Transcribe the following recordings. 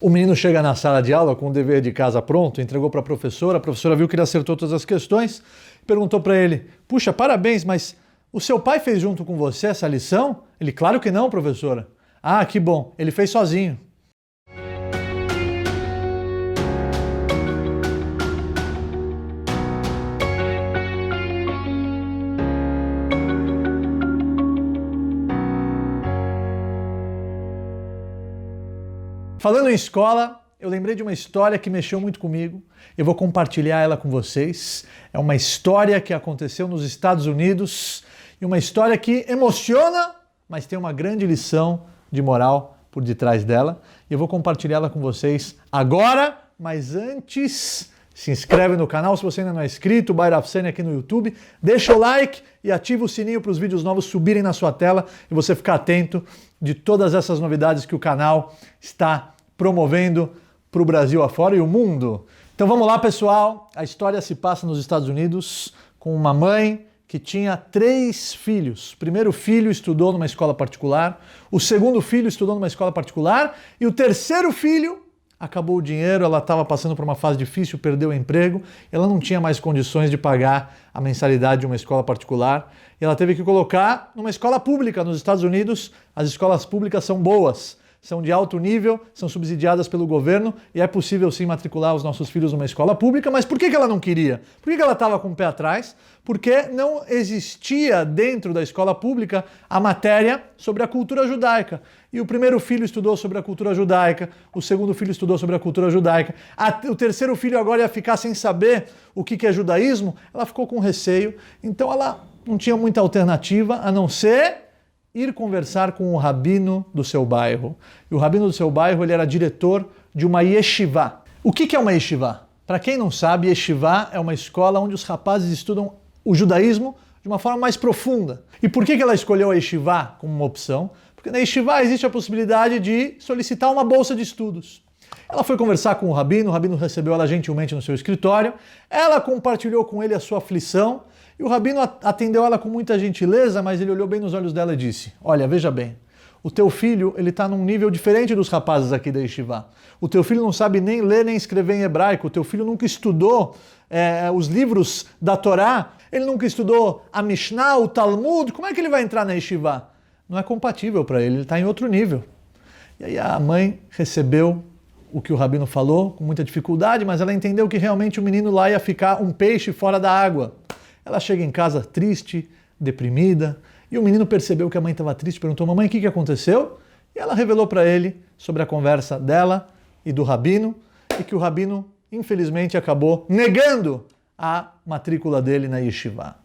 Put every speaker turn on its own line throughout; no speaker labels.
O menino chega na sala de aula com o dever de casa pronto, entregou para a professora viu que ele acertou todas as questões, perguntou para ele, puxa, parabéns, mas o seu pai fez junto com você essa lição? Ele, claro que não, professora. Ah, que bom, ele fez sozinho. Falando em escola, eu lembrei de uma história que mexeu muito comigo. Eu vou compartilhar ela com vocês. É uma história que aconteceu nos Estados Unidos e uma história que emociona, mas tem uma grande lição de moral por detrás dela. E eu vou compartilhar ela com vocês agora, mas antes, se inscreve no canal se você ainda não é inscrito, Bayer Afsani aqui no YouTube, deixa o like e ativa o sininho para os vídeos novos subirem na sua tela e você ficar atento de todas essas novidades que o canal está promovendo para o Brasil afora e o mundo. Então vamos lá, pessoal. A história se passa nos Estados Unidos com uma mãe que tinha 3 filhos. O primeiro filho estudou numa escola particular, o segundo filho estudou numa escola particular e o terceiro filho acabou o dinheiro, ela estava passando por uma fase difícil, perdeu o emprego, ela não tinha mais condições de pagar a mensalidade de uma escola particular e ela teve que colocar numa escola pública nos Estados Unidos. As escolas públicas são boas, são de alto nível, são subsidiadas pelo governo e é possível sim matricular os nossos filhos numa escola pública, mas por que ela não queria? Por que ela estava com o pé atrás? Porque não existia dentro da escola pública a matéria sobre a cultura judaica. E o primeiro filho estudou sobre a cultura judaica, o segundo filho estudou sobre a cultura judaica, o terceiro filho agora ia ficar sem saber o que é judaísmo, ela ficou com receio, então ela não tinha muita alternativa a não ser ir conversar com o rabino do seu bairro. E o rabino do seu bairro, ele era diretor de uma yeshiva. O que é uma yeshiva? Para quem não sabe, yeshiva é uma escola onde os rapazes estudam o judaísmo de uma forma mais profunda. E por que ela escolheu a yeshiva como uma opção? Porque na yeshiva existe a possibilidade de solicitar uma bolsa de estudos. Ela foi conversar com o rabino recebeu ela gentilmente no seu escritório, ela compartilhou com ele a sua aflição, e o rabino atendeu ela com muita gentileza, mas ele olhou bem nos olhos dela e disse, olha, veja bem, o teu filho ele está num nível diferente dos rapazes aqui da yeshiva. O teu filho não sabe nem ler nem escrever em hebraico, o teu filho nunca estudou os livros da Torá, ele nunca estudou a Mishnah, o Talmud, como é que ele vai entrar na yeshiva? Não é compatível para ele está em outro nível. E aí a mãe recebeu o que o rabino falou com muita dificuldade, mas ela entendeu que realmente o menino lá ia ficar um peixe fora da água. Ela chega em casa triste, deprimida, e o menino percebeu que a mãe estava triste, perguntou, mamãe, o que aconteceu? E ela revelou para ele sobre a conversa dela e do rabino, e que o rabino, infelizmente, acabou negando a matrícula dele na yeshiva.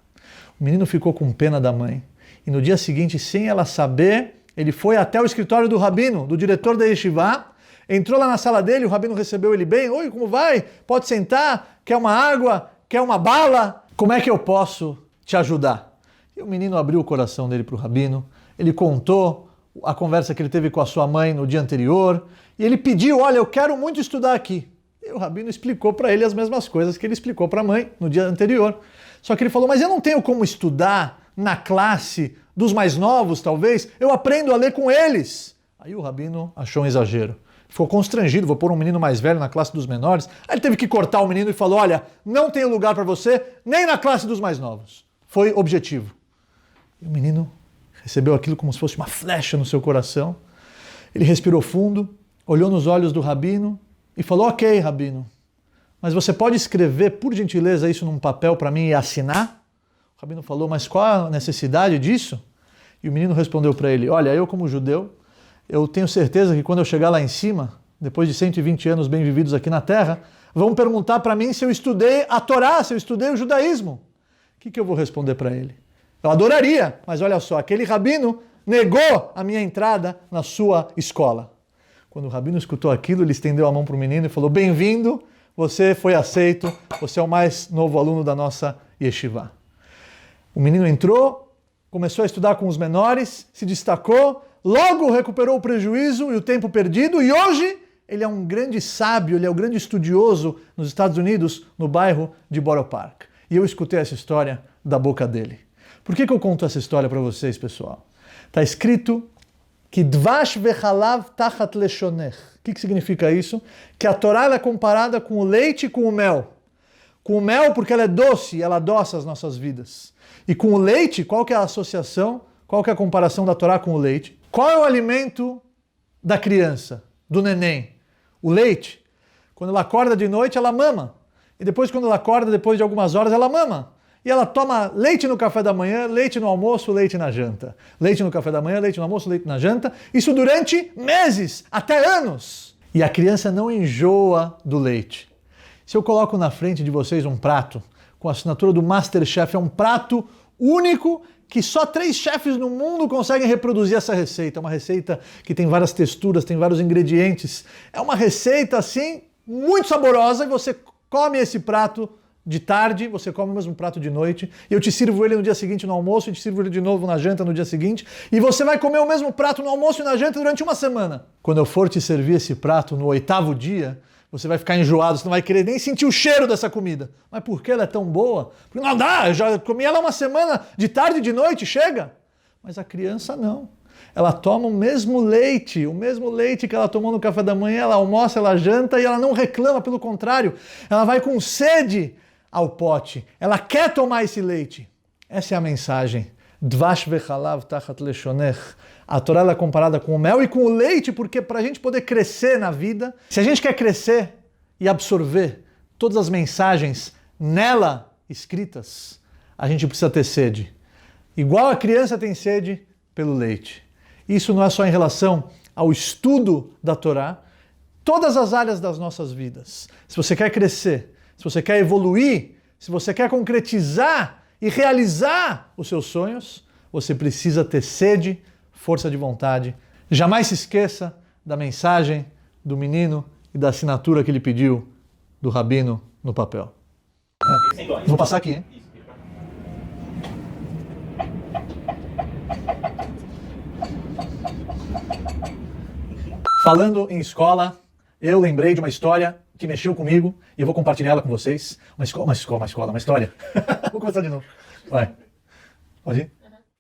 O menino ficou com pena da mãe, e no dia seguinte, sem ela saber, ele foi até o escritório do rabino, do diretor da yeshiva, entrou lá na sala dele, o rabino recebeu ele bem, oi, como vai? Pode sentar? Quer uma água? Quer uma bala? Como é que eu posso te ajudar? E o menino abriu o coração dele para o rabino, ele contou a conversa que ele teve com a sua mãe no dia anterior, e ele pediu, olha, eu quero muito estudar aqui. E o rabino explicou para ele as mesmas coisas que ele explicou para a mãe no dia anterior. Só que ele falou, mas eu não tenho como estudar na classe dos mais novos, talvez, eu aprendo a ler com eles. Aí o rabino achou um exagero. Ficou constrangido, vou pôr um menino mais velho na classe dos menores. Aí ele teve que cortar o menino e falou, olha, não tem lugar para você nem na classe dos mais novos. Foi objetivo. E o menino recebeu aquilo como se fosse uma flecha no seu coração. Ele respirou fundo, olhou nos olhos do rabino e falou, ok, rabino, mas você pode escrever, por gentileza, isso num papel para mim e assinar? O rabino falou, mas qual a necessidade disso? E o menino respondeu para ele, olha, eu como judeu, eu tenho certeza que quando eu chegar lá em cima, depois de 120 anos bem vividos aqui na Terra, vão perguntar para mim se eu estudei a Torá, se eu estudei o judaísmo. O que eu vou responder para ele? Eu adoraria, mas olha só, aquele rabino negou a minha entrada na sua escola. Quando o rabino escutou aquilo, ele estendeu a mão para o menino e falou, bem-vindo, você foi aceito, você é o mais novo aluno da nossa yeshiva. O menino entrou, começou a estudar com os menores, se destacou, logo recuperou o prejuízo e o tempo perdido e hoje ele é um grande sábio, ele é um grande estudioso nos Estados Unidos, no bairro de Borough Park. E eu escutei essa história da boca dele. Por que eu conto essa história para vocês, pessoal? Está escrito que dvash vechalav tachat leshonech. O que significa isso? Que a Torá ela é comparada com o leite e com o mel. Com o mel porque ela é doce e ela adoça as nossas vidas. E com o leite, qual que é a associação? Qual que é a comparação da Torá com o leite? Qual é o alimento da criança, do neném? O leite. Quando ela acorda de noite, ela mama. E depois, quando ela acorda, depois de algumas horas, ela mama. E ela toma leite no café da manhã, leite no almoço, leite na janta. Leite no café da manhã, leite no almoço, leite na janta. Isso durante meses, até anos. E a criança não enjoa do leite. Se eu coloco na frente de vocês um prato com a assinatura do Masterchef, é um prato único que só 3 chefes no mundo conseguem reproduzir essa receita. É uma receita que tem várias texturas, tem vários ingredientes. É uma receita, assim, muito saborosa e você come esse prato de tarde, você come o mesmo prato de noite, e eu te sirvo ele no dia seguinte no almoço, e te sirvo ele de novo na janta no dia seguinte, e você vai comer o mesmo prato no almoço e na janta durante uma semana. Quando eu for te servir esse prato no 8º dia, você vai ficar enjoado, você não vai querer nem sentir o cheiro dessa comida. Mas por que ela é tão boa? Porque não dá, eu já comi ela uma semana, de tarde e de noite, chega. Mas a criança não. Ela toma o mesmo leite que ela tomou no café da manhã, ela almoça, ela janta e ela não reclama, pelo contrário, ela vai com sede ao pote. Ela quer tomar esse leite. Essa é a mensagem. Dvash vechalav tachat leshonech. A Torá é comparada com o mel e com o leite, porque para a gente poder crescer na vida, se a gente quer crescer e absorver todas as mensagens nela escritas, a gente precisa ter sede. Igual a criança tem sede pelo leite. Isso não é só em relação ao estudo da Torá, todas as áreas das nossas vidas. Se você quer crescer, se você quer evoluir, se você quer concretizar e realizar os seus sonhos, você precisa ter sede, força de vontade. Jamais se esqueça da mensagem do menino e da assinatura que ele pediu do rabino no papel. Vou passar aqui, hein? Falando em escola, eu lembrei de uma história que mexeu comigo e eu vou compartilhar ela com vocês. Uma história. Vou começar de novo. Vai. Pode ir?